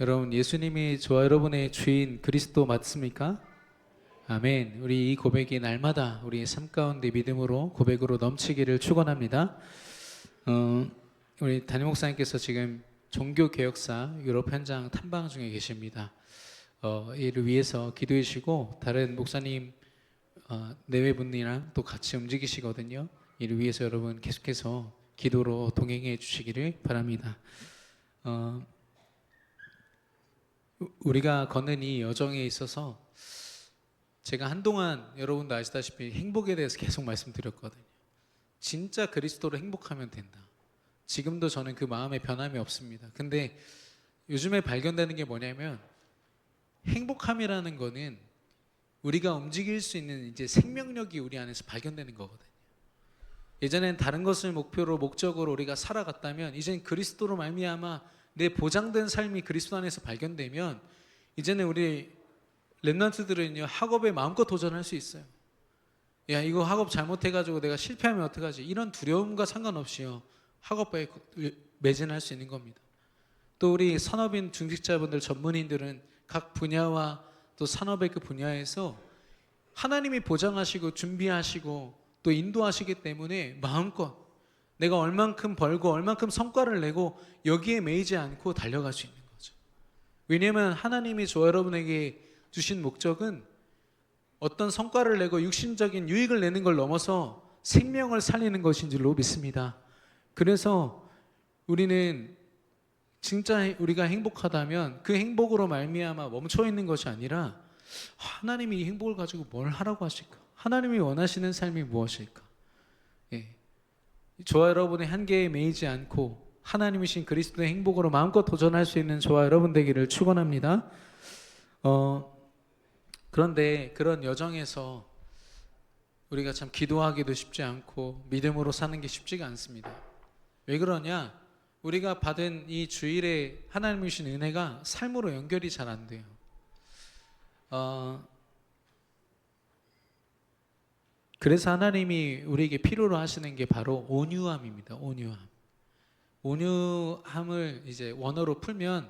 여러분, 예수님이 저와 여러분의 주인 그리스도 맞습니까? 아멘. 우리 이 고백이 날마다 우리의 삶 가운데 믿음으로 고백으로 넘치기를 축원합니다. 우리 담임 목사님께서 지금 종교개혁사 유럽 현장 탐방 중에 계십니다. 이를 위해서 기도해 주시고 다른 목사님 내외분이랑 또 같이 움직이시거든요. 이를 위해서 여러분 계속해서 기도로 동행해 주시기를 바랍니다. 우리가 걷는 이 여정에 있어서 제가 한동안 여러분도 아시다시피 행복에 대해서 계속 말씀드렸거든요. 진짜 그리스도로 행복하면 된다. 지금도 저는 그 마음에 변함이 없습니다. 근데 요즘에 발견되는 게 뭐냐면 행복함이라는 거는 우리가 움직일 수 있는 이제 생명력이 우리 안에서 발견되는 거거든요. 예전엔 다른 것을 목표로 목적으로 우리가 살아갔다면 이제는 그리스도로 말미암아 내 보장된 삶이 그리스도 안에서 발견되면 이제는 우리 렘넌트들은요 학업에 마음껏 도전할 수 있어요. 야, 이거 학업 잘못해가지고 내가 실패하면 어떡하지? 이런 두려움과 상관없이요 학업에 매진할 수 있는 겁니다. 또 우리 산업인 중직자분들 전문인들은 각 분야와 또 산업의 그 분야에서 하나님이 보장하시고 준비하시고 또 인도하시기 때문에 마음껏 내가 얼만큼 벌고 얼만큼 성과를 내고 여기에 매이지 않고 달려갈 수 있는 거죠. 왜냐하면 하나님이 저와 여러분에게 주신 목적은 어떤 성과를 내고 육신적인 유익을 내는 걸 넘어서 생명을 살리는 것인 줄로 믿습니다. 그래서 우리는 진짜 우리가 행복하다면 그 행복으로 말미암아 멈춰 있는 것이 아니라 하나님이 이 행복을 가지고 뭘 하라고 하실까? 하나님이 원하시는 삶이 무엇일까? 저와 여러분의 한계에 매이지 않고 하나님이신 그리스도의 행복으로 마음껏 도전할 수 있는 저와 여러분 되기를 축원합니다. 그런데 그런 여정에서 우리가 참 기도하기도 쉽지 않고 믿음으로 사는 게 쉽지가 않습니다. 왜 그러냐? 우리가 받은 이 주일에 하나님이 주신 은혜가 삶으로 연결이 잘 안 돼요. 그래서 하나님이 우리에게 필요로 하시는 게 바로 온유함입니다. 온유함. 온유함을 이제 원어로 풀면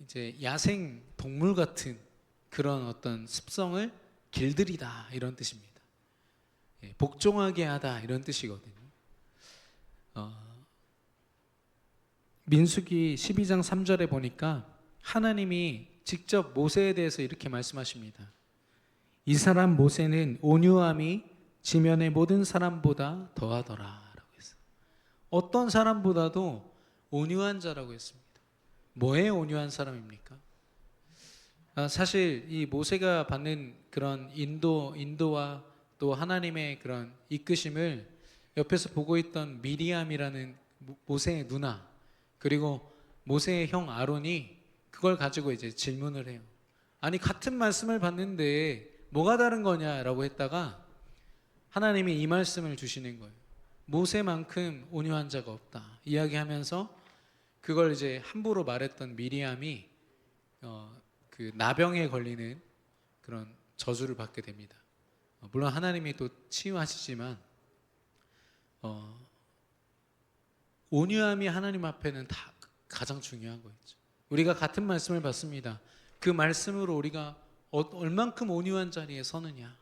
이제 야생 동물 같은 그런 어떤 습성을 길들이다 이런 뜻입니다. 복종하게 하다 이런 뜻이거든요. 민수기 12장 3절에 보니까 하나님이 직접 모세에 대해서 이렇게 말씀하십니다. 이 사람 모세는 온유함이 지면의 모든 사람보다 더하더라 라고 했어요. 어떤 사람보다도 온유한 자라고 했습니다. 뭐에 온유한 사람입니까? 사실 이 모세가 받는 그런 인도와 또 하나님의 그런 이끄심을 옆에서 보고 있던 미리암이라는 모세의 누나 그리고 모세의 형 아론이 그걸 가지고 이제 질문을 해요. 아니 같은 말씀을 받는데 뭐가 다른 거냐라고 했다가 하나님이 이 말씀을 주시는 거예요. 모세만큼 온유한 자가 없다 이야기하면서 그걸 이제 함부로 말했던 미리암이 그 나병에 걸리는 그런 저주를 받게 됩니다. 물론 하나님이 또 치유하시지만 온유함이 하나님 앞에는 다 가장 중요한 거였죠. 우리가 같은 말씀을 받습니다. 그 말씀으로 우리가 얼만큼 온유한 자리에 서느냐,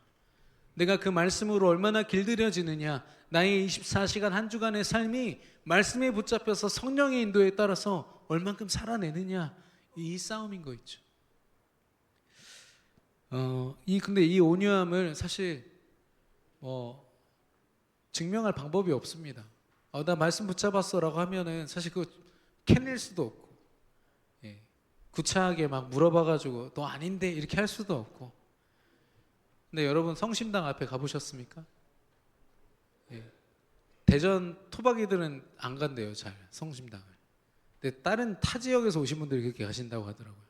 내가 그 말씀으로 얼마나 길들여지느냐, 나의 24시간 한 주간의 삶이 말씀에 붙잡혀서 성령의 인도에 따라서 얼만큼 살아내느냐, 이 싸움인 거 있죠. 근데 이 온유함을 사실 증명할 방법이 없습니다. 나 말씀 붙잡았어라고 하면은 사실 그거 캐낼 수도 없고, 구차하게 막 물어봐가지고 너 아닌데 이렇게 할 수도 없고. 근데 여러분 성심당 앞에 가보셨습니까? 대전 토박이들은 안 간대요, 잘 성심당을. 근데 다른 타 지역에서 오신 분들이 그렇게 가신다고 하더라고요.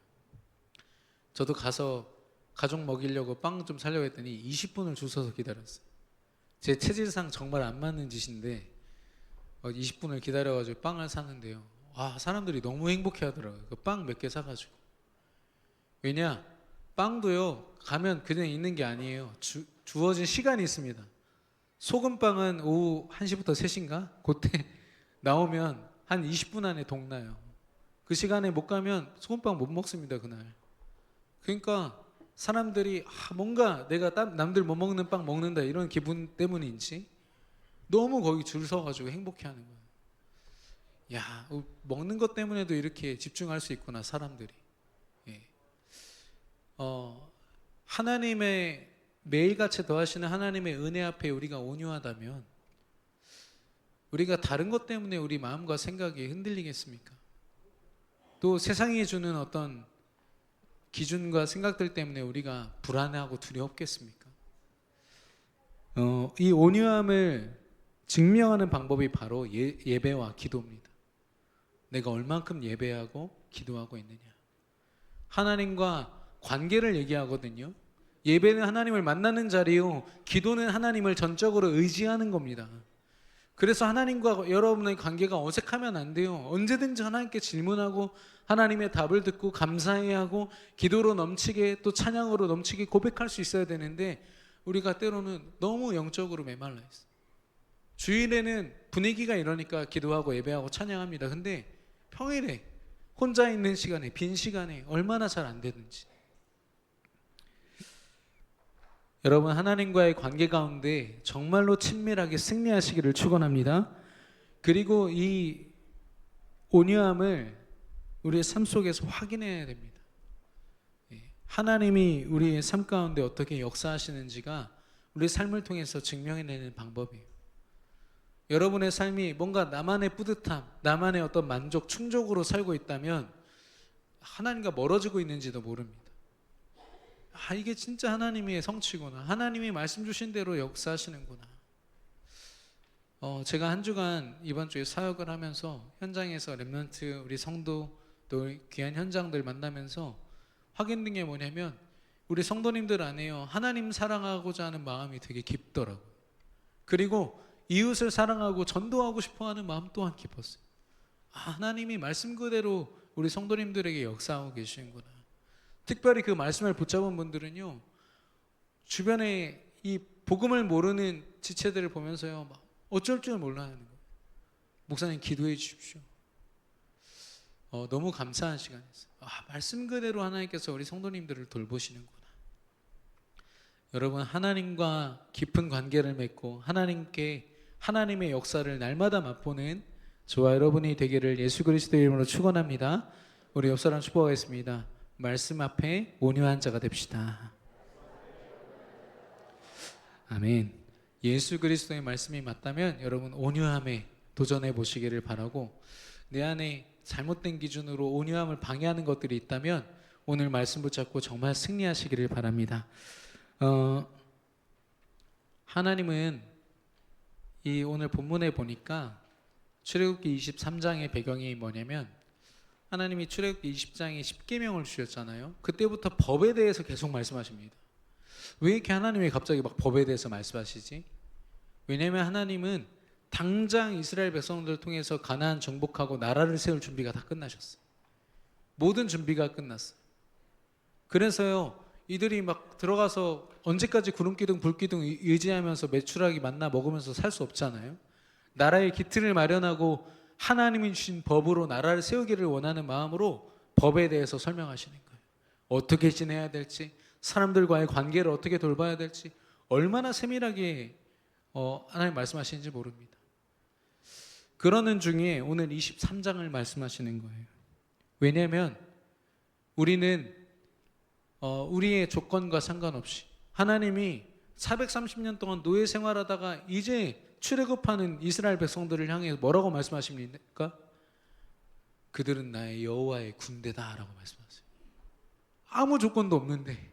저도 가서 가족 먹이려고 빵 좀 사려고 했더니 20분을 줄 서서 기다렸어요. 제 체질상 정말 안 맞는 짓인데 20분을 기다려가지고 빵을 사는데요, 와, 사람들이 너무 행복해 하더라고요. 그 빵 몇 개 사가지고. 왜냐? 빵도요 가면 그냥 있는 게 아니에요. 주어진 시간이 있습니다. 소금빵은 오후 1시부터 3시인가? 그때 나오면 한 20분 안에 동나요. 그 시간에 못 가면 소금빵 못 먹습니다, 그날. 그러니까 사람들이 뭔가 내가 남들 못 먹는 빵 먹는다 이런 기분 때문인지 너무 거기 줄 서가지고 행복해하는 거예요. 야, 먹는 것 때문에도 이렇게 집중할 수 있구나, 사람들이. 예. 하나님의 매일같이 더하시는 하나님의 은혜 앞에 우리가 온유하다면 우리가 다른 것 때문에 우리 마음과 생각이 흔들리겠습니까? 또 세상이 주는 어떤 기준과 생각들 때문에 우리가 불안해하고 두렵겠습니까? 이 온유함을 증명하는 방법이 바로 예배와 기도입니다. 내가 얼만큼 예배하고 기도하고 있느냐. 하나님과 관계를 얘기하거든요. 예배는 하나님을 만나는 자리요, 기도는 하나님을 전적으로 의지하는 겁니다. 그래서 하나님과 여러분의 관계가 어색하면 안 돼요. 언제든지 하나님께 질문하고 하나님의 답을 듣고 감사해야 하고 기도로 넘치게 또 찬양으로 넘치게 고백할 수 있어야 되는데 우리가 때로는 너무 영적으로 메말라 있어요. 주일에는 분위기가 이러니까 기도하고 예배하고 찬양합니다. 근데 평일에 혼자 있는 시간에, 빈 시간에 얼마나 잘 안 되는지. 여러분, 하나님과의 관계 가운데 정말로 친밀하게 승리하시기를 축원합니다. 그리고 이 온유함을 우리의 삶 속에서 확인해야 됩니다. 하나님이 우리의 삶 가운데 어떻게 역사하시는지가 우리의 삶을 통해서 증명해내는 방법이에요. 여러분의 삶이 뭔가 나만의 뿌듯함, 나만의 어떤 만족, 충족으로 살고 있다면 하나님과 멀어지고 있는지도 모릅니다. 이게 진짜 하나님의 성취구나. 하나님이 말씀 주신 대로 역사하시는구나. 제가 한 주간 이번 주에 사역을 하면서 현장에서 렘넌트 우리 성도 또 귀한 현장들 만나면서 확인된 게 뭐냐면 우리 성도님들 안에요, 하나님 사랑하고자 하는 마음이 되게 깊더라고요. 그리고 이웃을 사랑하고 전도하고 싶어하는 마음 또한 깊었어요. 하나님이 말씀 그대로 우리 성도님들에게 역사하고 계시는구나. 특별히 그 말씀을 붙잡은 분들은요, 주변에 이 복음을 모르는 지체들을 보면서요, 막 어쩔 줄 몰라 하는 거예요. 목사님 기도해 주십시오. 너무 감사한 시간이었어요. 말씀 그대로 하나님께서 우리 성도님들을 돌보시는구나. 여러분, 하나님과 깊은 관계를 맺고 하나님의 역사를 날마다 맛보는 저와 여러분이 되기를 예수 그리스도의 이름으로 축원합니다. 우리 옆 사람 축복하겠습니다. 말씀 앞에 온유한 자가 됩시다. 아멘. 예수 그리스도의 말씀이 맞다면 여러분 온유함에 도전해 보시기를 바라고, 내 안에 잘못된 기준으로 온유함을 방해하는 것들이 있다면 오늘 말씀 붙잡고 정말 승리하시기를 바랍니다. 하나님은 이 오늘 본문에 보니까 출애굽기 23장의 배경이 뭐냐면 하나님이 출애굽기 20장에 십계명을 주셨잖아요. 그때부터 법에 대해서 계속 말씀하십니다. 왜 이렇게 하나님이 갑자기 막 법에 대해서 말씀하시지? 왜냐하면 하나님은 당장 이스라엘 백성들을 통해서 가나안 정복하고 나라를 세울 준비가 다 끝나셨어요. 모든 준비가 끝났어요. 그래서요, 이들이 막 들어가서 언제까지 구름기둥 불기둥 의지하면서 메추라기 만나 먹으면서 살 수 없잖아요. 나라의 기틀을 마련하고 하나님이 주신 법으로 나라를 세우기를 원하는 마음으로 법에 대해서 설명하시는 거예요. 어떻게 지내야 될지, 사람들과의 관계를 어떻게 돌봐야 될지 얼마나 세밀하게 하나님 말씀하시는지 모릅니다. 그러는 중에 오늘 23장을 말씀하시는 거예요. 왜냐하면 우리는 우리의 조건과 상관없이 하나님이 430년 동안 노예 생활하다가 이제 출애굽하는 이스라엘 백성들을 향해 뭐라고 말씀하십니까? 그들은 나의 여호와의 군대다라고 말씀하세요. 아무 조건도 없는데,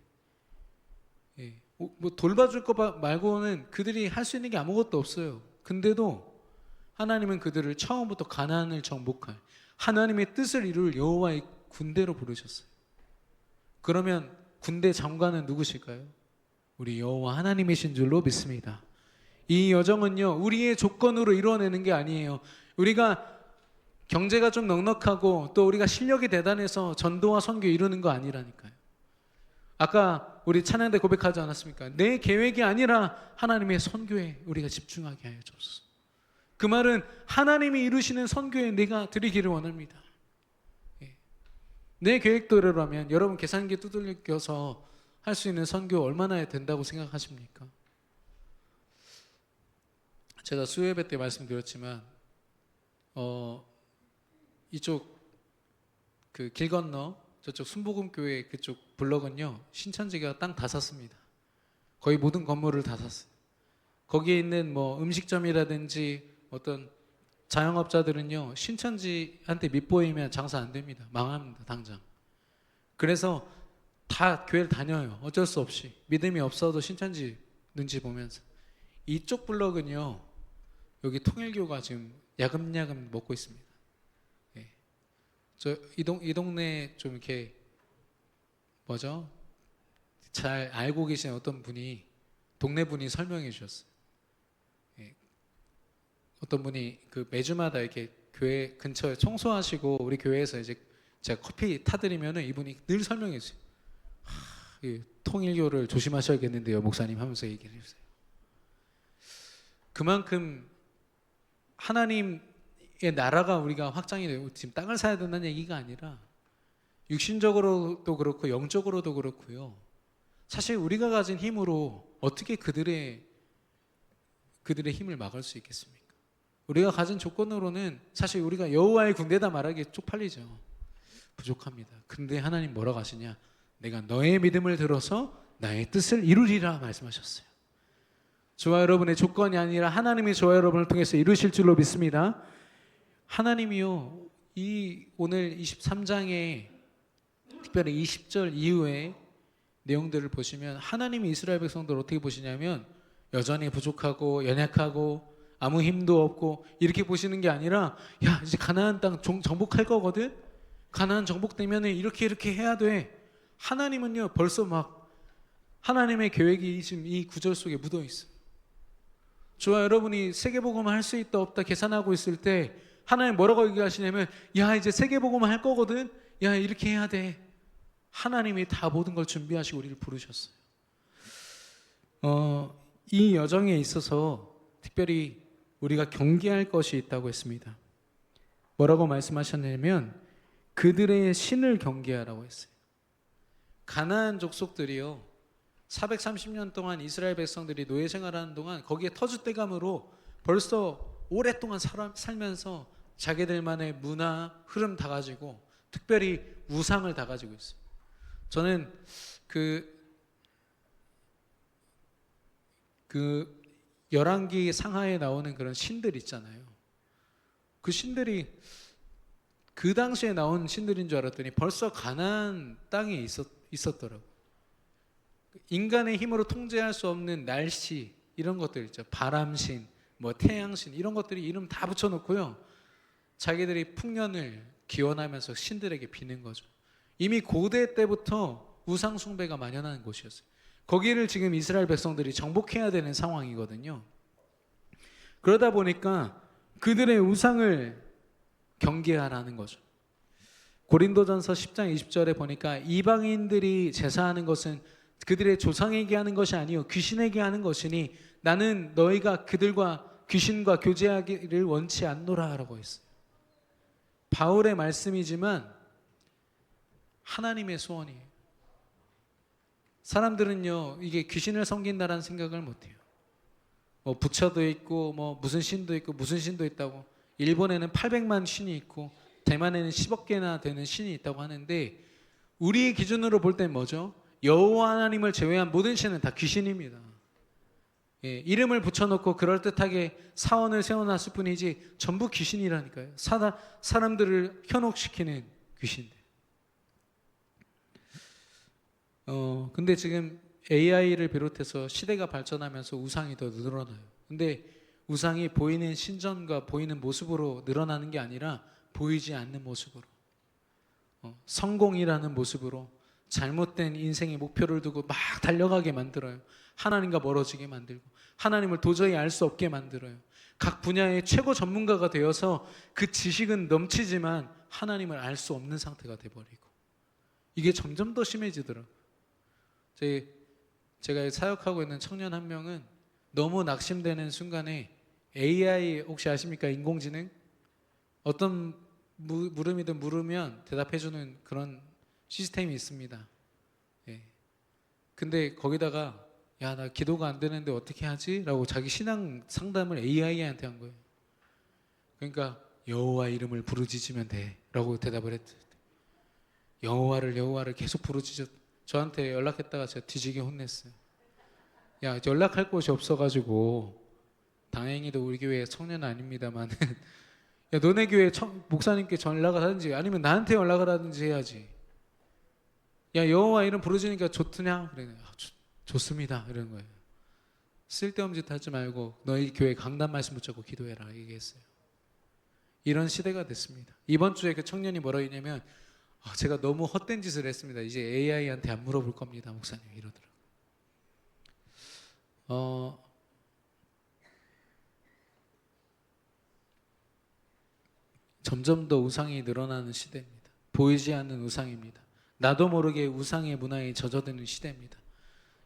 뭐 돌봐줄 것 말고는 그들이 할 수 있는 게 아무것도 없어요. 근데도 하나님은 그들을 처음부터 가나안을 정복할 하나님의 뜻을 이룰 여호와의 군대로 부르셨어요. 그러면 군대 장관은 누구실까요? 우리 여호와 하나님이신 줄로 믿습니다. 이 여정은요, 우리의 조건으로 이루어내는 게 아니에요. 우리가 경제가 좀 넉넉하고 또 우리가 실력이 대단해서 전도와 선교 이루는 거 아니라니까요. 아까 우리 찬양대 고백하지 않았습니까? 내 계획이 아니라 하나님의 선교에 우리가 집중하게 하여 주옵소서. 그 말은 하나님이 이루시는 선교에 내가 드리기를 원합니다. 내 계획대로라면 여러분 계산기 두들겨서 할 수 있는 선교 얼마나 된다고 생각하십니까? 제가 수요예배 때 말씀드렸지만 이쪽 그 길 건너 저쪽 순복음교회 그쪽 블럭은요 신천지가 땅 다 샀습니다. 거의 모든 건물을 다 샀어요. 거기에 있는 뭐 음식점이라든지 어떤 자영업자들은요 신천지한테 밑보이면 장사 안 됩니다. 망합니다 당장. 그래서 다 교회를 다녀요. 어쩔 수 없이 믿음이 없어도 신천지 눈치 보면서. 이쪽 블럭은요 여기 통일교가 지금 야금야금 먹고 있습니다. 예. 이 동네 좀 이렇게 뭐죠? 잘 알고 계신 어떤 분이 동네 분이 설명해 주셨어요. 예. 어떤 분이 그 매주마다 이렇게 교회 근처에 청소하시고 우리 교회에서 이제 제가 커피 타드리면은 이분이 늘 설명해 주세요. 통일교를 조심하셔야겠는데요, 목사님 하면서 얘기를 해주세요. 그만큼 하나님의 나라가 우리가 확장이 되고 지금 땅을 사야 된다는 얘기가 아니라 육신적으로도 그렇고 영적으로도 그렇고요. 사실 우리가 가진 힘으로 어떻게 그들의 힘을 막을 수 있겠습니까? 우리가 가진 조건으로는 사실 우리가 여호와의 군대다 말하기에 쪽팔리죠. 부족합니다. 근데 하나님 뭐라고 하시냐? 내가 너의 믿음을 들어서 나의 뜻을 이루리라 말씀하셨어요. 저와 여러분의 조건이 아니라 하나님이 저와 여러분을 통해서 이루실 줄로 믿습니다. 하나님이요 이 오늘 23장에 특별히 20절 이후에 내용들을 보시면 하나님이 이스라엘 백성들을 어떻게 보시냐면 여전히 부족하고 연약하고 아무 힘도 없고 이렇게 보시는 게 아니라 야 이제 가나안 땅 정복할 거거든. 가나안 정복되면 이렇게 해야 돼. 하나님은요 벌써 막 하나님의 계획이 지금 이 구절 속에 묻어 있어요. 저와 여러분이 세계복음을 할 수 있다 없다 계산하고 있을 때 하나님 뭐라고 얘기하시냐면 야 이제 세계복음을 할 거거든. 야 이렇게 해야 돼. 하나님이 다 모든 걸 준비하시고 우리를 부르셨어요. 이 여정에 있어서 특별히 우리가 경계할 것이 있다고 했습니다. 뭐라고 말씀하셨냐면 그들의 신을 경계하라고 했어요. 가나안 족속들이요 430년 동안 이스라엘 백성들이 노예 생활하는 동안 거기에 터줏대감으로 벌써 오랫동안 살면서 자기들만의 문화 흐름 다 가지고 특별히 우상을 다 가지고 있어요. 저는 그 열왕기 상하에 나오는 그런 신들 있잖아요. 그 신들이 그 당시에 나온 신들인 줄 알았더니 벌써 가나안 땅에 있었더라고요. 인간의 힘으로 통제할 수 없는 날씨 이런 것들 있죠. 바람신, 뭐 태양신 이런 것들이 이름 다 붙여놓고요. 자기들이 풍년을 기원하면서 신들에게 비는 거죠. 이미 고대 때부터 우상 숭배가 만연한 곳이었어요. 거기를 지금 이스라엘 백성들이 정복해야 되는 상황이거든요. 그러다 보니까 그들의 우상을 경계하라는 거죠. 고린도전서 10장 20절에 보니까 이방인들이 제사하는 것은 그들의 조상에게 하는 것이 아니요 귀신에게 하는 것이니 나는 너희가 그들과 귀신과 교제하기를 원치 않노라 라고 했어요. 바울의 말씀이지만 하나님의 소원이에요. 사람들은요 이게 귀신을 섬긴다라는 생각을 못해요. 뭐 부처도 있고 뭐 무슨 신도 있고 무슨 신도 있다고. 일본에는 800만 신이 있고 대만에는 10억 개나 되는 신이 있다고 하는데 우리의 기준으로 볼 땐 뭐죠? 여호와 하나님을 제외한 모든 신은 다 귀신입니다. 예, 이름을 붙여놓고 그럴듯하게 사원을 세워놨을 뿐이지 전부 귀신이라니까요. 사람들을 현혹시키는 귀신들. 근데 지금 AI를 비롯해서 시대가 발전하면서 우상이 더 늘어나요. 근데 우상이 보이는 신전과 보이는 모습으로 늘어나는 게 아니라 보이지 않는 모습으로 성공이라는 모습으로 잘못된 인생의 목표를 두고 막 달려가게 만들어요. 하나님과 멀어지게 만들고 하나님을 도저히 알 수 없게 만들어요. 각 분야의 최고 전문가가 되어서 그 지식은 넘치지만 하나님을 알 수 없는 상태가 돼버리고 이게 점점 더 심해지더라고요. 제가 사역하고 있는 청년 한 명은 너무 낙심되는 순간에 AI 혹시 아십니까? 인공지능? 어떤 물음이든 물으면 대답해주는 그런 시스템이 있습니다. 예. 근데 거기다가 야, 나 기도가 안 되는데 어떻게 하지? 라고 자기 신앙 상담을 AI한테 한 거예요. 그러니까 여호와 이름을 부르짖으면 돼 라고 대답을 했대. 여호와를 계속 부르짖었. 저한테 연락했다가 제가 뒤지게 혼냈어요. 야, 연락할 곳이 없어가지고 다행히도 우리 교회 청년 아닙니다만 야, 너네 교회 목사님께 연락을 하든지 아니면 나한테 연락을 하든지 해야지. 야, 여호와 이름 부르짖으니까 좋더냐? 그래. 좋습니다. 이런 거예요. 쓸데없는 짓 하지 말고 너희 교회 강단 말씀 붙잡고 기도해라 얘기했어요. 이런 시대가 됐습니다. 이번 주에 그 청년이 뭐라 했냐면 제가 너무 헛된 짓을 했습니다. 이제 AI한테 안 물어볼 겁니다. 목사님 이러더라고요. 점점 더 우상이 늘어나는 시대입니다. 보이지 않는 우상입니다. 나도 모르게 우상의 문화에 젖어드는 시대입니다.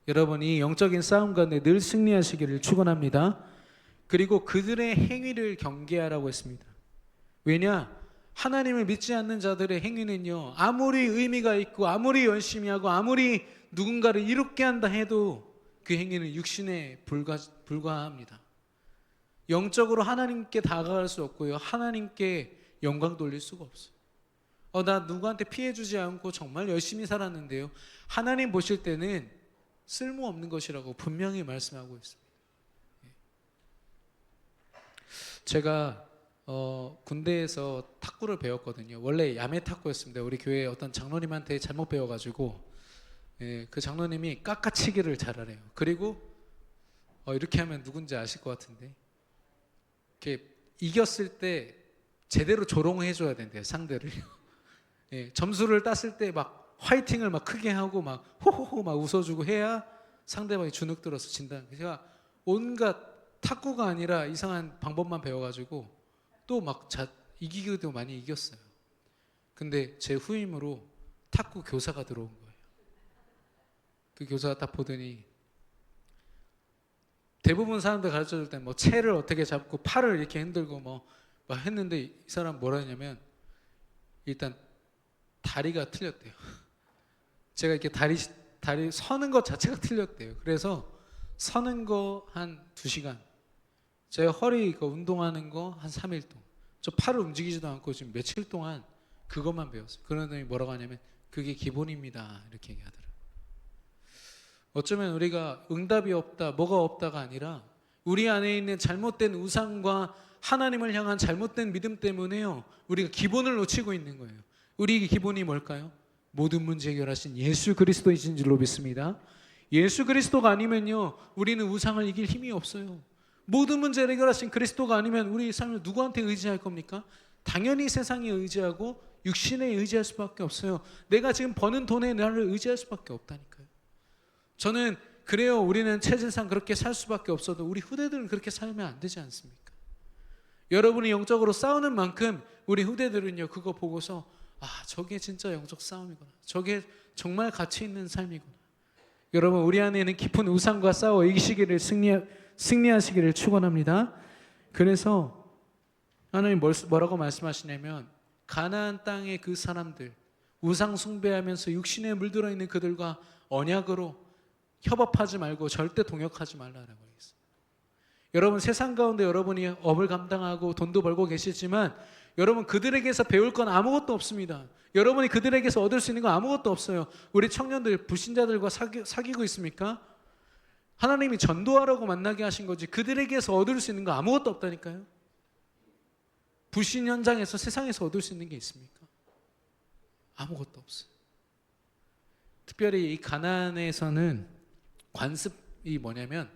여러분이 영적인 싸움 가운데 늘 승리하시기를 축원합니다. 그리고 그들의 행위를 경계하라고 했습니다. 왜냐? 하나님을 믿지 않는 자들의 행위는요, 아무리 의미가 있고 아무리 열심히 하고 아무리 누군가를 이롭게 한다 해도 그 행위는 육신에 불과합니다. 영적으로 하나님께 다가갈 수 없고요, 하나님께 영광 돌릴 수가 없어요. 나 누구한테 피해 주지 않고 정말 열심히 살았는데요, 하나님 보실 때는 쓸모없는 것이라고 분명히 말씀하고 있습니다. 제가 군대에서 탁구를 배웠거든요. 원래 야매 탁구였습니다. 우리 교회 어떤 장로님한테 잘못 배워가지고 그 장로님이 깎아치기를 잘하래요. 그리고 이렇게 하면 누군지 아실 것 같은데, 이렇게 이겼을 때 제대로 조롱을 해줘야 된대요, 상대를. 점수를 땄을 때 막 화이팅을 막 크게 하고 막 호호호 막 웃어주고 해야 상대방이 주눅 들어서 진다. 제가 온갖 탁구가 아니라 이상한 방법만 배워가지고 또 막 이기기도 많이 이겼어요. 근데 제 후임으로 탁구 교사가 들어온 거예요. 그 교사가 딱 보더니 대부분 사람들 가르쳐줄 때 뭐 채를 어떻게 잡고 팔을 이렇게 흔들고 뭐 막 했는데 이 사람 뭐라 했냐면 일단 다리가 틀렸대요. 제가 이렇게 다리 서는 것 자체가 틀렸대요. 그래서 서는 거 한 2시간, 제가 허리 운동하는 거 한 3일 동안, 저 팔을 움직이지도 않고 지금 며칠 동안 그것만 배웠어요. 그러더니 뭐라고 하냐면 그게 기본입니다 이렇게 얘기하더라고요. 어쩌면 우리가 응답이 없다, 뭐가 없다가 아니라 우리 안에 있는 잘못된 우상과 하나님을 향한 잘못된 믿음 때문에요, 우리가 기본을 놓치고 있는 거예요. 우리 기본이 뭘까요? 모든 문제 해결하신 예수 그리스도이신 줄로 믿습니다. 예수 그리스도가 아니면요, 우리는 우상을 이길 힘이 없어요. 모든 문제를 해결하신 그리스도가 아니면 우리 삶을 누구한테 의지할 겁니까? 당연히 세상에 의지하고 육신에 의지할 수밖에 없어요. 내가 지금 버는 돈에 나를 의지할 수밖에 없다니까요. 저는 그래요, 우리는 체질상 그렇게 살 수밖에 없어도 우리 후대들은 그렇게 살면 안 되지 않습니까? 여러분이 영적으로 싸우는 만큼 우리 후대들은요, 그거 보고서 저게 진짜 영적 싸움이구나, 저게 정말 가치 있는 삶이구나. 여러분, 우리 안에 있는 깊은 우상과 싸워 이기시기를 승리하시기를 축원합니다. 그래서 하나님 뭐라고 말씀하시냐면 가나안 땅의 그 사람들, 우상 숭배하면서 육신에 물들어 있는 그들과 언약으로 협업하지 말고 절대 동역하지 말라라고 했어요. 여러분, 세상 가운데 여러분이 업을 감당하고 돈도 벌고 계시지만 여러분, 그들에게서 배울 건 아무것도 없습니다. 여러분이 그들에게서 얻을 수 있는 건 아무것도 없어요. 우리 청년들 불신자들과 사귀고 있습니까? 하나님이 전도하라고 만나게 하신 거지 그들에게서 얻을 수 있는 거 아무것도 없다니까요. 불신 현장에서 세상에서 얻을 수 있는 게 있습니까? 아무것도 없어요. 특별히 이 가나안에서는 관습이 뭐냐면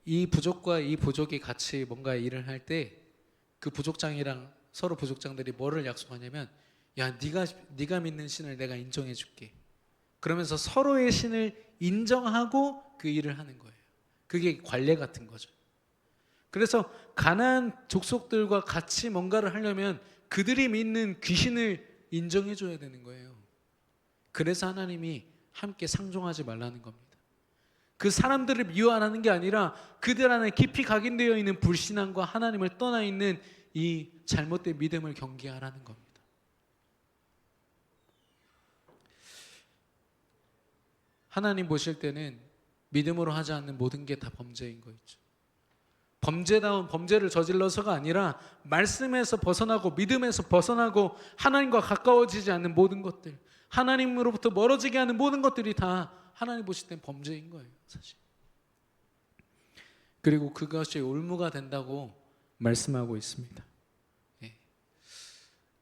이 부족과 이 부족이 같이 뭔가 일을 할 때 그 부족장이랑 서로 부족장들이 뭐를 약속하냐면, 야, 네가 믿는 신을 내가 인정해 줄게. 그러면서 서로의 신을 인정하고 그 일을 하는 거예요. 그게 관례 같은 거죠. 그래서 가나안 족속들과 같이 뭔가를 하려면 그들이 믿는 귀신을 인정해 줘야 되는 거예요. 그래서 하나님이 함께 상종하지 말라는 겁니다. 그 사람들을 미워하는 게 아니라 그들 안에 깊이 각인되어 있는 불신앙과 하나님을 떠나 있는 이 잘못된 믿음을 경계하라는 겁니다. 하나님 보실 때는 믿음으로 하지 않는 모든 게 다 범죄인 거 있죠. 범죄다운 범죄를 저질러서가 아니라 말씀에서 벗어나고 믿음에서 벗어나고 하나님과 가까워지지 않는 모든 것들, 하나님으로부터 멀어지게 하는 모든 것들이 다 하나님 보실 땐 범죄인 거예요, 사실. 그리고 그것이 올무가 된다고 말씀하고 있습니다. 예.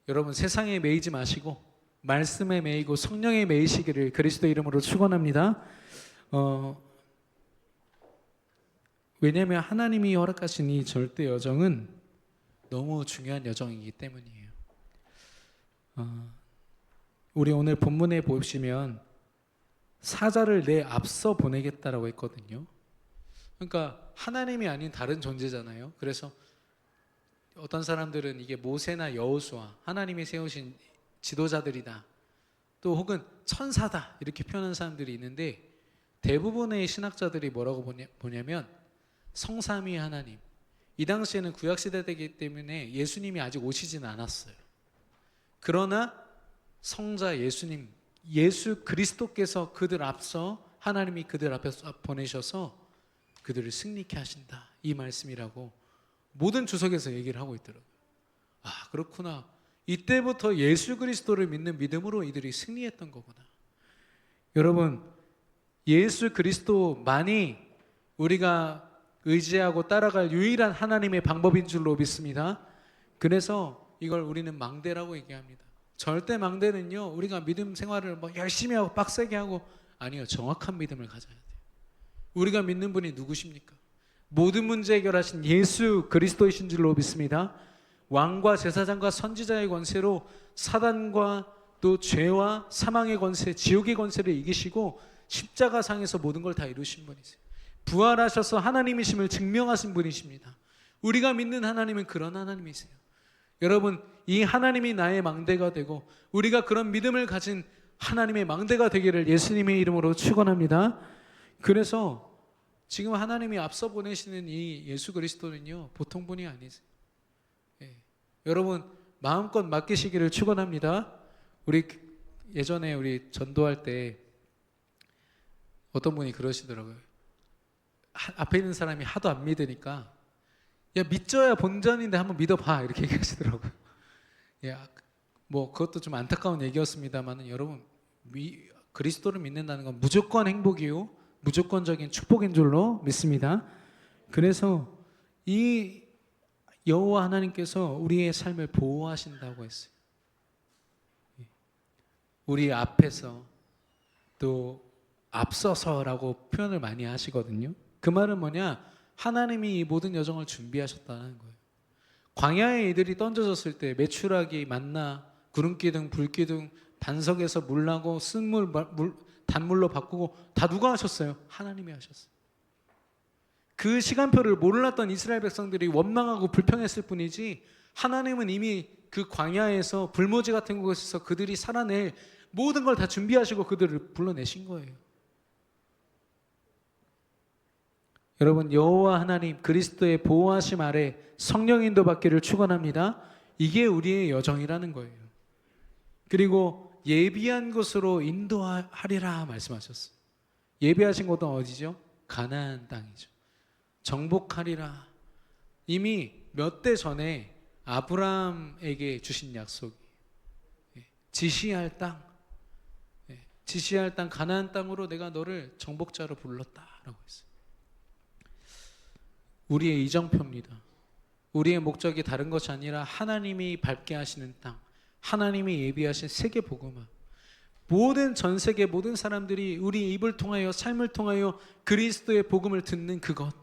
여러분, 세상에 매이지 마시고 말씀에 매이고 성령에 매이시기를 그리스도 이름으로 축원합니다. 왜냐하면 하나님이 허락하신 이 절대 여정은 너무 중요한 여정이기 때문이에요. 우리 오늘 본문에 보시면 사자를 내 앞서 보내겠다라고 했거든요. 그러니까 하나님이 아닌 다른 존재잖아요. 그래서 어떤 사람들은 이게 모세나 여호수아, 하나님이 세우신 지도자들이다, 또 혹은 천사다 이렇게 표현하는 사람들이 있는데, 대부분의 신학자들이 뭐라고 보냐면 성삼위 하나님, 이 당시에는 구약시대이기 때문에 예수님이 아직 오시지는 않았어요. 그러나 성자 예수님, 예수 그리스도께서 그들 앞서, 하나님이 그들 앞에서 보내셔서 그들을 승리케 하신다, 이 말씀이라고 모든 주석에서 얘기를 하고 있더라고요. 아, 그렇구나. 이때부터 예수 그리스도를 믿는 믿음으로 이들이 승리했던 거구나. 여러분, 예수 그리스도만이 우리가 의지하고 따라갈 유일한 하나님의 방법인 줄로 믿습니다. 그래서 이걸 우리는 망대라고 얘기합니다. 절대 망대는요, 우리가 믿음 생활을 뭐 열심히 하고 빡세게 하고, 아니요, 정확한 믿음을 가져야 돼요. 우리가 믿는 분이 누구십니까? 모든 문제 해결하신 예수 그리스도이신 줄로 믿습니다. 왕과 제사장과 선지자의 권세로 사단과 또 죄와 사망의 권세, 지옥의 권세를 이기시고 십자가상에서 모든 걸 다 이루신 분이세요. 부활하셔서 하나님이심을 증명하신 분이십니다. 우리가 믿는 하나님은 그런 하나님이세요. 여러분, 이 하나님이 나의 망대가 되고 우리가 그런 믿음을 가진 하나님의 망대가 되기를 예수님의 이름으로 축원합니다. 그래서 지금 하나님이 앞서 보내시는 이 예수 그리스도는요, 보통 분이 아니세요. 예. 여러분, 마음껏 맡기시기를 축원합니다. 우리 예전에 우리 전도할 때 어떤 분이 그러시더라고요. 앞에 있는 사람이 하도 안 믿으니까, 야, 믿져야 본전인데 한번 믿어봐, 이렇게 얘기하시더라고요. 야, 뭐 그것도 좀 안타까운 얘기였습니다만, 여러분, 그리스도를 믿는다는 건 무조건 행복이요, 무조건적인 축복인 줄로 믿습니다. 그래서 이 여호와 하나님께서 우리의 삶을 보호하신다고 했어요. 우리 앞에서 또 앞서서라고 표현을 많이 하시거든요. 그 말은 뭐냐? 하나님이 이 모든 여정을 준비하셨다는 거예요. 광야에 이들이 던져졌을 때 메추라기, 만나, 구름기둥, 불기둥, 반석에서 물 나고 쓴물 단물로 바꾸고 다 누가 하셨어요? 하나님이 하셨어요. 그 시간표를 몰랐던 이스라엘 백성들이 원망하고 불평했을 뿐이지, 하나님은 이미 그 광야에서 불모지 같은 곳에서 그들이 살아낼 모든 걸 다 준비하시고 그들을 불러내신 거예요. 여러분, 여호와 하나님 그리스도의 보호하심 아래 성령 인도 받기를 축원합니다. 이게 우리의 여정이라는 거예요. 그리고 예비한 곳으로 인도하리라 말씀하셨어요. 예비하신 곳은 어디죠? 가나안 땅이죠. 정복하리라. 이미 몇 대 전에 아브라함에게 주신 약속이, 지시할 땅, 지시할 땅 가나안 땅으로 내가 너를 정복자로 불렀다라고 했어요. 우리의 이정표입니다. 우리의 목적이 다른 것이 아니라 하나님이 밟게 하시는 땅, 하나님이 예비하신 세계 복음화, 모든 전 세계 모든 사람들이 우리 입을 통하여 삶을 통하여 그리스도의 복음을 듣는 그것,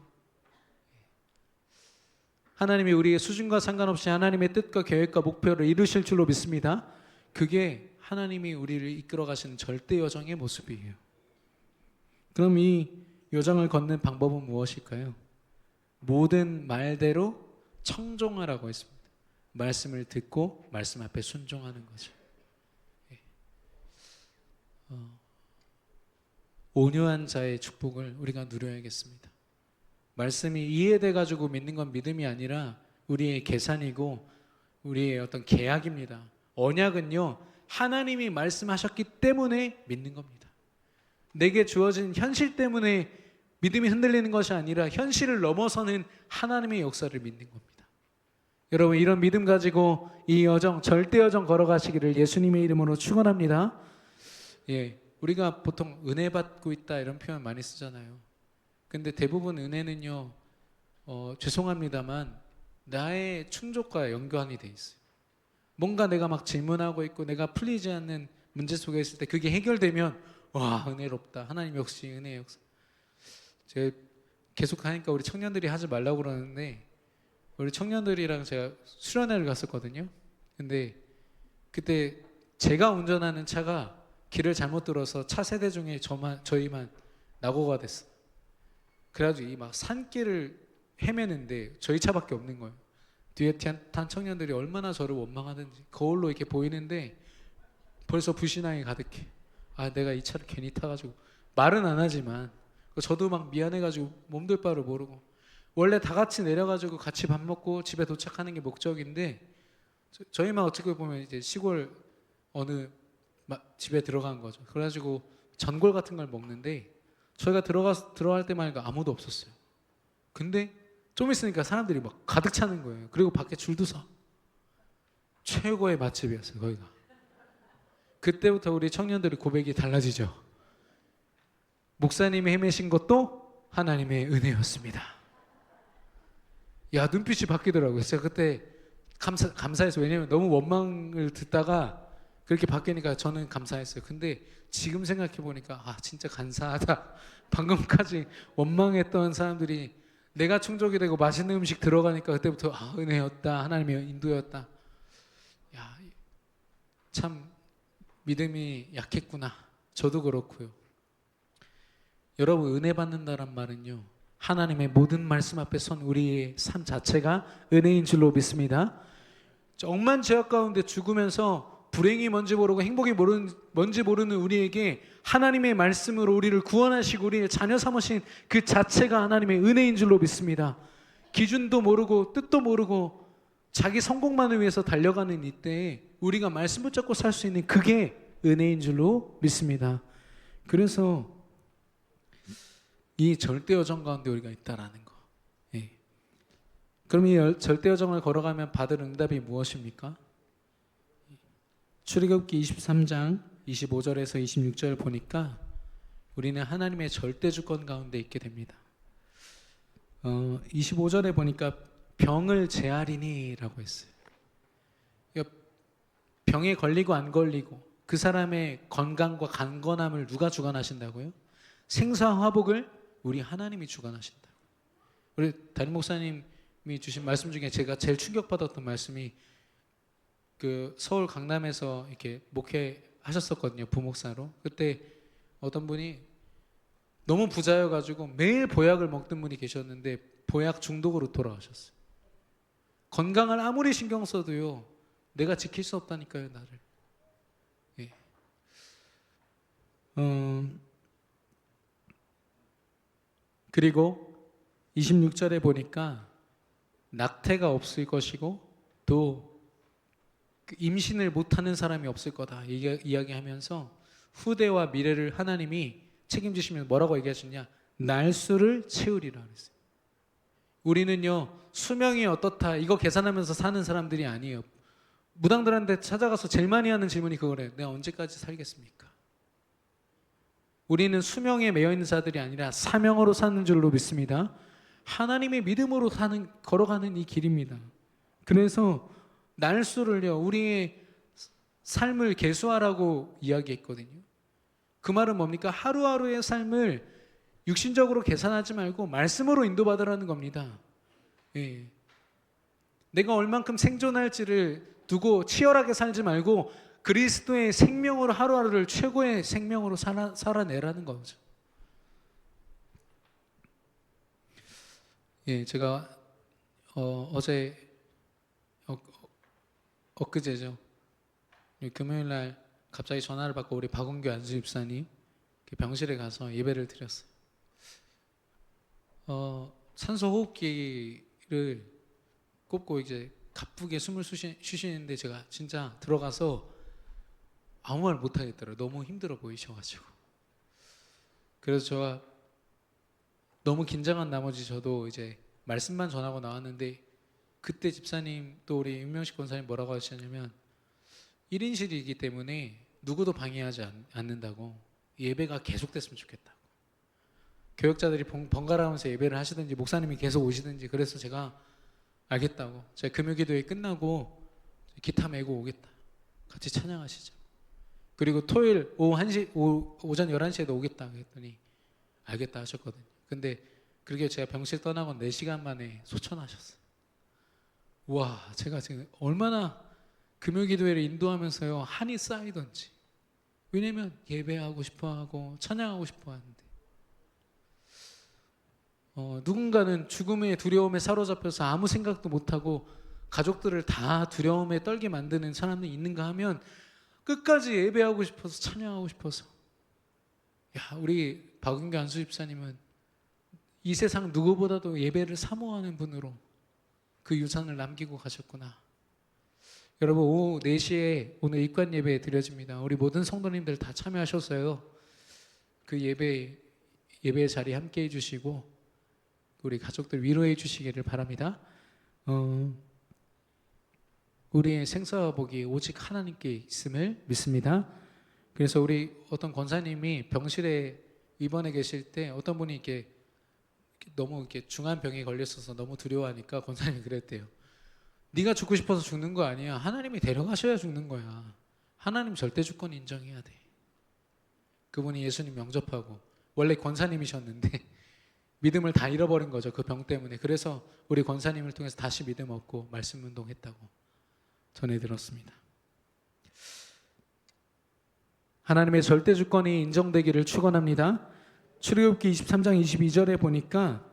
하나님이 우리의 수준과 상관없이 하나님의 뜻과 계획과 목표를 이루실 줄로 믿습니다. 그게 하나님이 우리를 이끌어 가시는 절대 여정의 모습이에요. 그럼 이 여정을 걷는 방법은 무엇일까요? 모든 말대로 청종하라고 했습니다. 말씀을 듣고 말씀 앞에 순종하는 거죠. 온유한 자의 축복을 우리가 누려야겠습니다. 말씀이 이해돼 가지고 믿는 건 믿음이 아니라 우리의 계산이고 우리의 어떤 계약입니다. 언약은요, 하나님이 말씀하셨기 때문에 믿는 겁니다. 내게 주어진 현실 때문에 믿음이 흔들리는 것이 아니라 현실을 넘어서는 하나님의 역사를 믿는 겁니다. 여러분, 이런 믿음 가지고 이 여정, 절대 여정 걸어가시기를 예수님의 이름으로 축원합니다. 예, 우리가 보통 은혜 받고 있다 이런 표현 많이 쓰잖아요. 근데 대부분 은혜는요, 죄송합니다만 나의 충족과 연관이 돼 있어요. 뭔가 내가 막 질문하고 있고 내가 풀리지 않는 문제 속에 있을 때 그게 해결되면 와, 은혜롭다. 하나님 역시 은혜의 역사. 제가 계속 하니까 우리 청년들이 하지 말라고 그러는데, 우리 청년들이랑 제가 수련회를 갔었거든요. 근데 그때 제가 운전하는 차가 길을 잘못 들어서 차 세대 중에 저희만 낙오가 됐어. 그래가지고 이 막 산길을 헤매는데 저희 차밖에 없는 거예요. 뒤에 탄 청년들이 얼마나 저를 원망하는지 거울로 이렇게 보이는데 벌써 불신앙이 가득해. 아, 내가 이 차를 괜히 타가지고. 말은 안 하지만 저도 막 미안해가지고 몸둘 바를 모르고. 원래 다 같이 내려가지고 같이 밥 먹고 집에 도착하는 게 목적인데 저희만 어떻게 보면 이제 시골 어느 집에 들어간 거죠. 그래가지고 전골 같은 걸 먹는데 저희가 들어갈 때만 아무도 없었어요. 근데 좀 있으니까 사람들이 막 가득 차는 거예요. 그리고 밖에 줄도 서. 최고의 맛집이었어요, 거기가. 그때부터 우리 청년들의 고백이 달라지죠. 목사님이 헤매신 것도 하나님의 은혜였습니다. 야, 눈빛이 바뀌더라고요. 제가 그때 감사해서, 왜냐면 너무 원망을 듣다가 그렇게 바뀌니까 저는 감사했어요. 근데 지금 생각해 보니까 아, 진짜 감사하다. 방금까지 원망했던 사람들이 내가 충족이 되고 맛있는 음식 들어가니까 그때부터 아, 은혜였다. 하나님의 인도였다. 야, 참 믿음이 약했구나. 저도 그렇고요. 여러분, 은혜 받는다란 말은요, 하나님의 모든 말씀 앞에 선 우리의 삶 자체가 은혜인 줄로 믿습니다. 억만 죄악 가운데 죽으면서 불행이 뭔지 모르고 행복이 뭔지 모르는 우리에게 하나님의 말씀으로 우리를 구원하시고 우리의 자녀 삼으신 그 자체가 하나님의 은혜인 줄로 믿습니다. 기준도 모르고 뜻도 모르고 자기 성공만을 위해서 달려가는 이때에 우리가 말씀 붙잡고 살 수 있는 그게 은혜인 줄로 믿습니다. 그래서 이 절대 여정 가운데 우리가 있다라는 거. 예. 그럼 이 절대 여정을 걸어가면 받을 응답이 무엇입니까? 출애굽기 23장 25절에서 26절 보니까 우리는 하나님의 절대 주권 가운데 있게 됩니다. 25절에 보니까 병을 제하리니라고 했어요. 병에 걸리고 안 걸리고 그 사람의 건강과 강건함을 누가 주관하신다고요? 생사와 화복을 우리 하나님이 주관하신다. 우리 담임 목사님이 주신 말씀 중에 제가 제일 충격받았던 말씀이 그 서울 강남에서 이렇게 목회하셨었거든요, 부목사로. 그때 어떤 분이 너무 부자여가지고 매일 보약을 먹던 분이 계셨는데 보약 중독으로 돌아가셨어요. 건강을 아무리 신경 써도요, 내가 지킬 수 없다니까요, 나를. 예. 그리고 26절에 보니까 낙태가 없을 것이고 또 임신을 못하는 사람이 없을 거다 이야기하면서 후대와 미래를 하나님이 책임지시면 뭐라고 얘기하셨냐? 날수를 채우리라 그랬어요. 우리는요, 수명이 어떻다 이거 계산하면서 사는 사람들이 아니에요. 무당들한테 찾아가서 제일 많이 하는 질문이 그거래요. 내가 언제까지 살겠습니까? 우리는 수명에 매여있는 자들이 아니라 사명으로 사는 줄로 믿습니다. 하나님의 믿음으로 걸어가는 이 길입니다. 그래서 날수를요, 우리의 삶을 계수하라고 이야기했거든요. 그 말은 뭡니까? 하루하루의 삶을 육신적으로 계산하지 말고 말씀으로 인도받으라는 겁니다. 예. 내가 얼만큼 생존할지를 두고 치열하게 살지 말고 그리스도의 생명으로 하루하루를 최고의 생명으로 살아내라는 거죠. 예, 제가 어제 엊그제죠. 금요일 날 갑자기 전화를 받고 우리 박원규 안수 집사님 병실에 가서 예배를 드렸어요. 산소 호흡기를 꼽고 이제 가쁘게 숨을 쉬시는데 제가 진짜 들어가서 아무 말 못 하겠더라고요. 너무 힘들어 보이셔가지고. 그래서 제가 너무 긴장한 나머지 저도 이제 말씀만 전하고 나왔는데, 그때 집사님 또 우리 윤명식 권사님 뭐라고 하셨냐면 1인실이기 때문에 누구도 방해하지 않는다고, 예배가 계속됐으면 좋겠다고, 교역자들이 번갈아 가면서 예배를 하시든지 목사님이 계속 오시든지. 그래서 제가 알겠다고, 제가 금요기도회 끝나고 기타 메고 오겠다, 같이 찬양하시죠. 그리고 토요일 오전 11시에도 오겠다 그랬더니 알겠다 하셨거든요. 근데 그렇게 제가 병실 떠나고 4시간 만에 소천하셨어요. 와, 제가 지금 얼마나 금요기도회를 인도하면서요 한이 쌓이던지. 왜냐면 예배하고 싶어하고 찬양하고 싶어하는데, 누군가는 죽음의 두려움에 사로잡혀서 아무 생각도 못하고 가족들을 다 두려움에 떨게 만드는 사람들이 있는가 하면 끝까지 예배하고 싶어서 찬양하고 싶어서. 야, 우리 박은규 안수 집사님은 이 세상 누구보다도 예배를 사모하는 분으로 그 유산을 남기고 가셨구나. 여러분, 오후 4시에 오늘 입관 예배 드려집니다. 우리 모든 성도님들 다 참여하셨어요. 그 예배 자리 함께 해주시고 우리 가족들 위로해 주시기를 바랍니다. 우리의 생사복이 오직 하나님께 있음을 믿습니다. 그래서 우리 어떤 권사님이 병실에 입원해 계실 때 어떤 분이 이렇게 너무 이렇게 중한 병에 걸렸어서 너무 두려워하니까 권사님이 그랬대요. 네가 죽고 싶어서 죽는 거 아니야. 하나님이 데려가셔야 죽는 거야. 하나님 절대 주권 인정해야 돼. 그분이 예수님 영접하고 원래 권사님이셨는데 믿음을 다 잃어버린 거죠. 그 병 때문에. 그래서 우리 권사님을 통해서 다시 믿음 얻고 말씀 운동했다고 전해 들었습니다. 하나님의 절대 주권이 인정되기를 축원합니다. 출애굽기 23장 22절에 보니까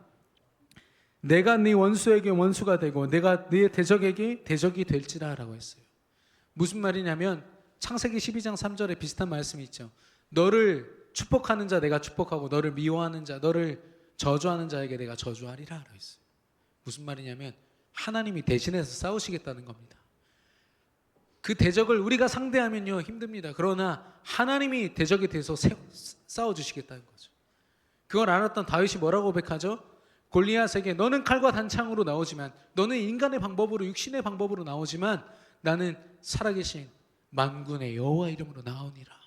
내가 네 원수에게 원수가 되고 내가 네 대적에게 대적이 될지라 라고 했어요. 무슨 말이냐면 창세기 12장 3절에 비슷한 말씀이 있죠. 너를 축복하는 자 내가 축복하고 너를 미워하는 자, 너를 저주하는 자에게 내가 저주하리라 라고 했어요. 무슨 말이냐면 하나님이 대신해서 싸우시겠다는 겁니다. 그 대적을 우리가 상대하면요 힘듭니다. 그러나 하나님이 대적에 대해서 싸워주시겠다는 거죠. 그걸 알았던 다윗이 뭐라고 고백하죠? 골리앗에게 너는 칼과 단창으로 나오지만, 너는 인간의 방법으로 육신의 방법으로 나오지만 나는 살아계신 만군의 여호와 이름으로 나오니라.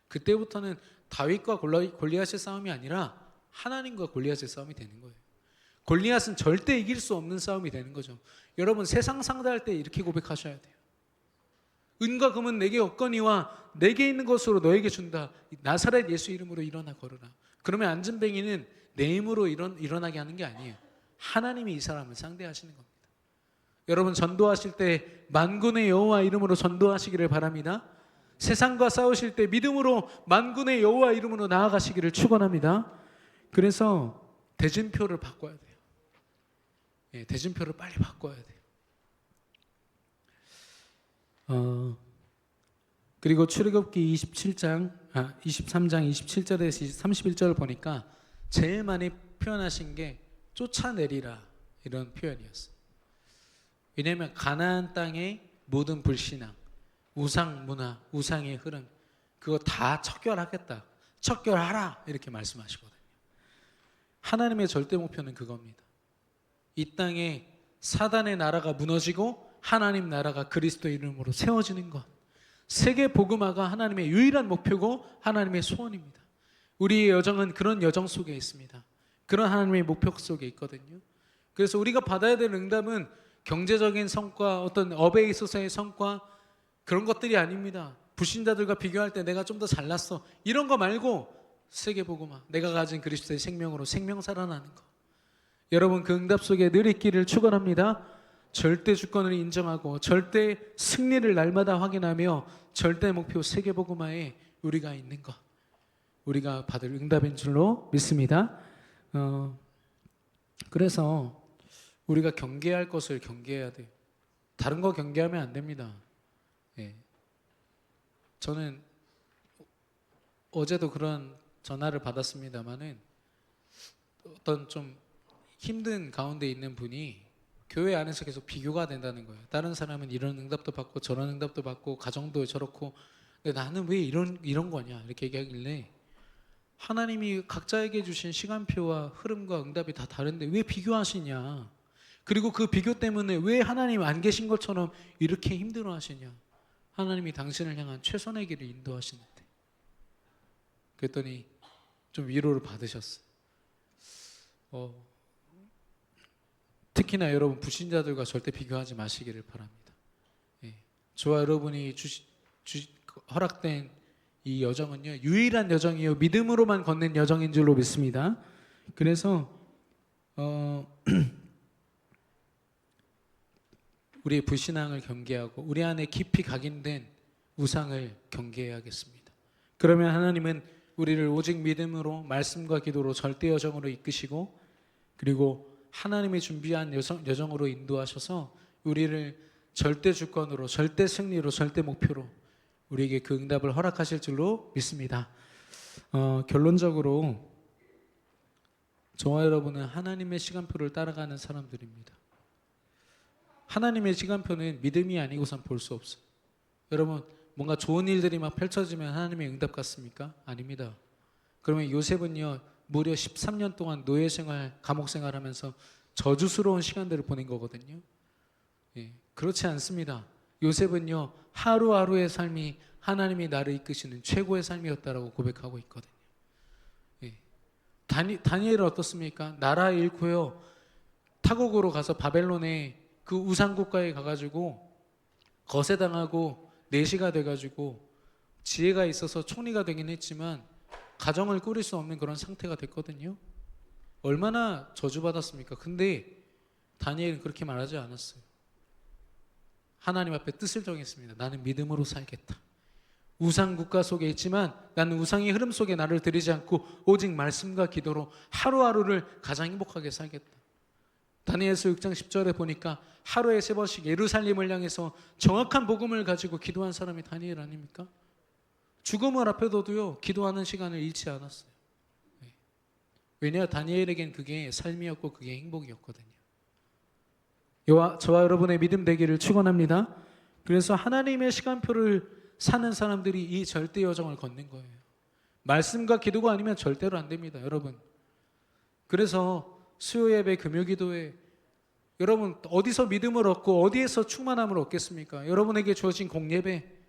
그때부터는 다윗과 골리앗의 싸움이 아니라 하나님과 골리앗의 싸움이 되는 거예요. 골리앗은 절대 이길 수 없는 싸움이 되는 거죠. 여러분, 세상 상대할 때 이렇게 고백하셔야 돼요. 은과 금은 내게 없거니와 내게 있는 것으로 너에게 준다. 나사렛 예수 이름으로 일어나 걸으라. 그러면 안진뱅이는 내 힘으로 일어나게 하는 게 아니에요. 하나님이 이 사람을 상대하시는 겁니다. 여러분, 전도하실 때 만군의 여호와 이름으로 전도하시기를 바랍니다. 세상과 싸우실 때 믿음으로 만군의 여호와 이름으로 나아가시기를 축원합니다. 그래서 대진표를 바꿔야 돼요. 예, 대진표를 빨리 바꿔야 돼요. 그리고 출애굽기 23장 27절에서 31절을 보니까 제일 많이 표현하신 게 쫓아내리라 이런 표현이었어요. 왜냐하면 가나안 땅의 모든 불신앙, 우상 문화, 우상의 흐름, 그거 다 척결하겠다, 척결하라 이렇게 말씀하시거든요. 하나님의 절대 목표는 그겁니다. 이 땅에 사단의 나라가 무너지고 하나님 나라가 그리스도 이름으로 세워지는 것, 세계 복음화가 하나님의 유일한 목표고 하나님의 소원입니다. 우리의 여정은 그런 여정 속에 있습니다. 그런 하나님의 목표 속에 있거든요. 그래서 우리가 받아야 될 응답은 경제적인 성과, 어떤 업에 있어서의 성과, 그런 것들이 아닙니다. 불신자들과 비교할 때 내가 좀 더 잘났어, 이런 거 말고 세계 복음화, 내가 가진 그리스도의 생명으로 생명 살아나는 것, 여러분 그 응답 속에 늘 있기를 축원합니다. 절대 주권을 인정하고 절대 승리를 날마다 확인하며 절대 목표 세계 복음화에 우리가 있는 것, 우리가 받을 응답인 줄로 믿습니다. 그래서 우리가 경계할 것을 경계해야 돼요. 다른 거 경계하면 안 됩니다. 예. 저는 어제도 그런 전화를 받았습니다만은 어떤 좀 힘든 가운데 있는 분이 교회 안에서 계속 비교가 된다는 거예요. 다른 사람은 이런 응답도 받고 저런 응답도 받고 가정도 저렇고 근데 나는 왜 이런 거냐 이렇게 얘기하길래 하나님이 각자에게 주신 시간표와 흐름과 응답이 다 다른데 왜 비교하시냐? 그리고 그 비교 때문에 왜 하나님 안 계신 것처럼 이렇게 힘들어 하시냐? 하나님이 당신을 향한 최선의 길을 인도하시는데. 그랬더니 좀 위로를 받으셨어요. 특히나 여러분 불신자들과 절대 비교하지 마시기를 바랍니다. 예. 저와 여러분이 허락된 이 여정은요 유일한 여정이요 믿음으로만 걷는 여정인 줄로 믿습니다. 그래서 우리의 불신앙을 경계하고 우리 안에 깊이 각인된 우상을 경계해야겠습니다. 그러면 하나님은 우리를 오직 믿음으로 말씀과 기도로 절대 여정으로 이끄시고 그리고 하나님이 준비한 여정으로 인도하셔서 우리를 절대 주권으로 절대 승리로 절대 목표로 우리에게 그 응답을 허락하실 줄로 믿습니다. 결론적으로 저와 여러분은 하나님의 시간표를 따라가는 사람들입니다. 하나님의 시간표는 믿음이 아니고선 볼 수 없어요. 여러분 뭔가 좋은 일들이 막 펼쳐지면 하나님의 응답 같습니까? 아닙니다. 그러면 요셉은요 무려 13년 동안 노예 생활, 감옥 생활하면서 저주스러운 시간들을 보낸 거거든요. 예, 그렇지 않습니다. 요셉은요 하루하루의 삶이 하나님이 나를 이끄시는 최고의 삶이었다라고 고백하고 있거든요. 예. 다니엘은 어떻습니까? 나라 잃고요 타국으로 가서 바벨론에 그 우상국가에 가가지고 거세당하고 내시가 돼가지고 지혜가 있어서 총리가 되긴 했지만 가정을 꾸릴 수 없는 그런 상태가 됐거든요. 얼마나 저주받았습니까? 근데 다니엘은 그렇게 말하지 않았어요. 하나님 앞에 뜻을 정했습니다. 나는 믿음으로 살겠다. 우상 국가 속에 있지만 나는 우상의 흐름 속에 나를 들이지 않고 오직 말씀과 기도로 하루하루를 가장 행복하게 살겠다. 다니엘서 6장 10절에 보니까 하루에 3번씩 예루살렘을 향해서 정확한 복음을 가지고 기도한 사람이 다니엘 아닙니까? 죽음을 앞에 둬도요 기도하는 시간을 잃지 않았어요. 왜냐 다니엘에겐 그게 삶이었고 그게 행복이었거든요. 저와 여러분의 믿음 되기를 축원합니다. 그래서 하나님의 시간표를 사는 사람들이 이 절대 여정을 걷는 거예요. 말씀과 기도가 아니면 절대로 안 됩니다, 여러분. 그래서 수요 예배, 금요 기도회 여러분 어디서 믿음을 얻고 어디에서 충만함을 얻겠습니까? 여러분에게 주어진 공예배,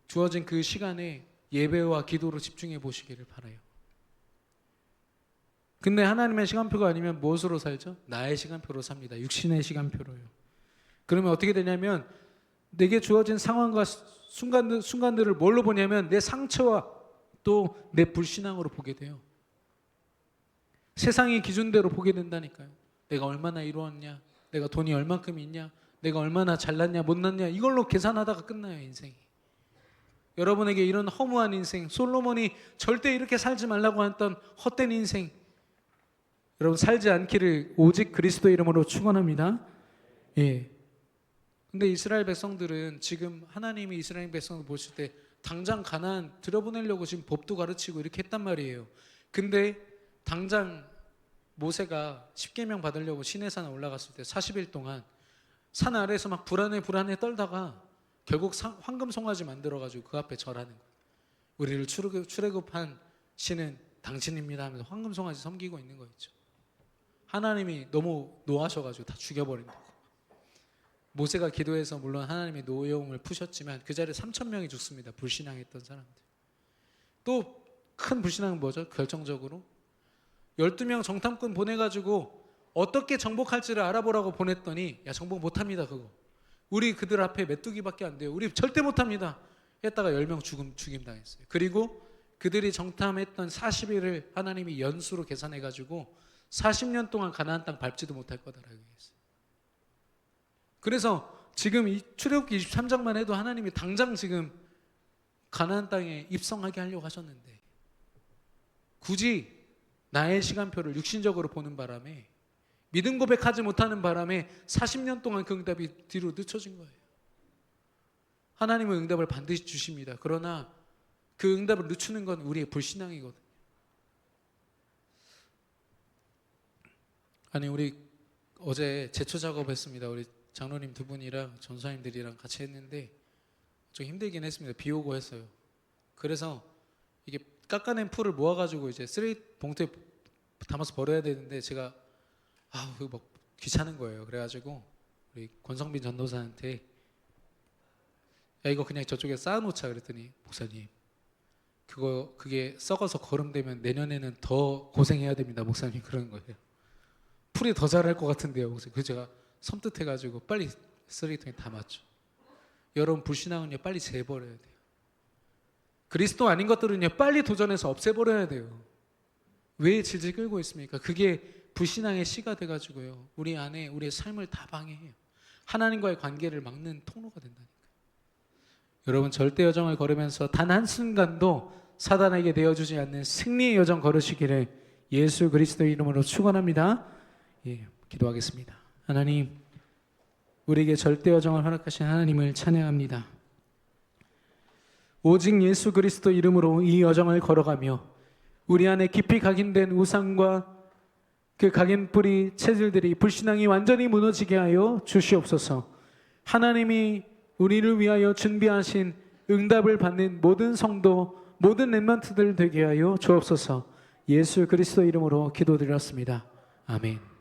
주어진 그 시간에 예배와 기도로 집중해 보시기를 바라요. 근데 하나님의 시간표가 아니면 무엇으로 살죠? 나의 시간표로 삽니다. 육신의 시간표로요. 그러면 어떻게 되냐면 내게 주어진 상황과 순간들을 뭘로 보냐면 내 상처와 또 내 불신앙으로 보게 돼요. 세상의 기준대로 보게 된다니까요. 내가 얼마나 이루었냐, 내가 돈이 얼만큼 있냐, 내가 얼마나 잘났냐 못났냐 이걸로 계산하다가 끝나요, 인생이. 여러분에게 이런 허무한 인생, 솔로몬이 절대 이렇게 살지 말라고 했던 헛된 인생, 여러분 살지 않기를 오직 그리스도 이름으로 축원합니다. 예. 근데 이스라엘 백성들은 지금 하나님이 이스라엘 백성을 보실 때 당장 가나안 들여보내려고 지금 법도 가르치고 이렇게 했단 말이에요. 근데 당장 모세가 십계명 받으려고 시내산에 올라갔을 때 40일 동안 산 아래에서 막 불안해 떨다가 결국 황금 송아지 만들어가지고 그 앞에 절하는 거예요. 우리를 출애굽한 신은 당신입니다 하면서 황금 송아지 섬기고 있는 거 있죠. 하나님이 너무 노하셔가지고 다 죽여버린다고. 모세가 기도해서 물론 하나님의 노여움을 푸셨지만 그 자리에 3,000명이 죽습니다. 불신앙했던 사람들. 또 큰 불신앙은 뭐죠? 결정적으로 12명 정탐꾼 보내가지고 어떻게 정복할지를 알아보라고 보냈더니 야 정복 못합니다 그거. 우리 그들 앞에 메뚜기밖에 안 돼요. 우리 절대 못합니다. 했다가 10명 죽임 당했어요. 그리고 그들이 정탐했던 40일을 하나님이 연수로 계산해가지고 40년 동안 가나안 땅 밟지도 못할 거다라고 했어요. 그래서 지금 이 출애굽기 23장만 해도 하나님이 당장 지금 가나안 땅에 입성하게 하려고 하셨는데 굳이 나의 시간표를 육신적으로 보는 바람에 믿음 고백하지 못하는 바람에 40년 동안 그 응답이 뒤로 늦춰진 거예요. 하나님은 응답을 반드시 주십니다. 그러나 그 응답을 늦추는 건 우리의 불신앙이거든요. 아니 우리 어제 제초 작업했습니다. 우리 장로님 두 분이랑 전사님들이랑 같이 했는데 좀 힘들긴 했습니다. 비 오고 했어요. 그래서 이게 깎아낸 풀을 모아가지고 이제 쓰레기 봉투에 담아서 버려야 되는데 제가 그거 막 귀찮은 거예요. 그래가지고 우리 권성빈 전도사한테 야 이거 그냥 저쪽에 쌓아놓자 그랬더니 목사님 그게 썩어서 거름되면 내년에는 더 고생해야 됩니다. 목사님 그러는 거예요. 풀이 더 자랄 것 같은데요. 목사님. 그래서 제가 섬뜩해가지고 빨리 쓰레기통에 담았죠. 여러분 불신앙은요 빨리 재버려야 돼요. 그리스도 아닌 것들은요 빨리 도전해서 없애버려야 돼요. 왜 질질 끌고 있습니까? 그게 불신앙의 씨가 돼가지고요 우리 안에 우리의 삶을 다 방해해요. 하나님과의 관계를 막는 통로가 된다니까요. 여러분 절대 여정을 걸으면서 단 한순간도 사단에게 내어주지 않는 승리의 여정 걸으시기를 예수 그리스도의 이름으로 축원합니다. 기도하겠습니다. 하나님, 우리에게 절대 여정을 허락하신 하나님을 찬양합니다. 오직 예수 그리스도 이름으로 이 여정을 걸어가며 우리 안에 깊이 각인된 우상과 그 각인뿌리 체질들이 불신앙이 완전히 무너지게 하여 주시옵소서. 하나님이 우리를 위하여 준비하신 응답을 받는 모든 성도, 모든 렘넌트들 되게 하여 주옵소서. 예수 그리스도 이름으로 기도드렸습니다. 아멘.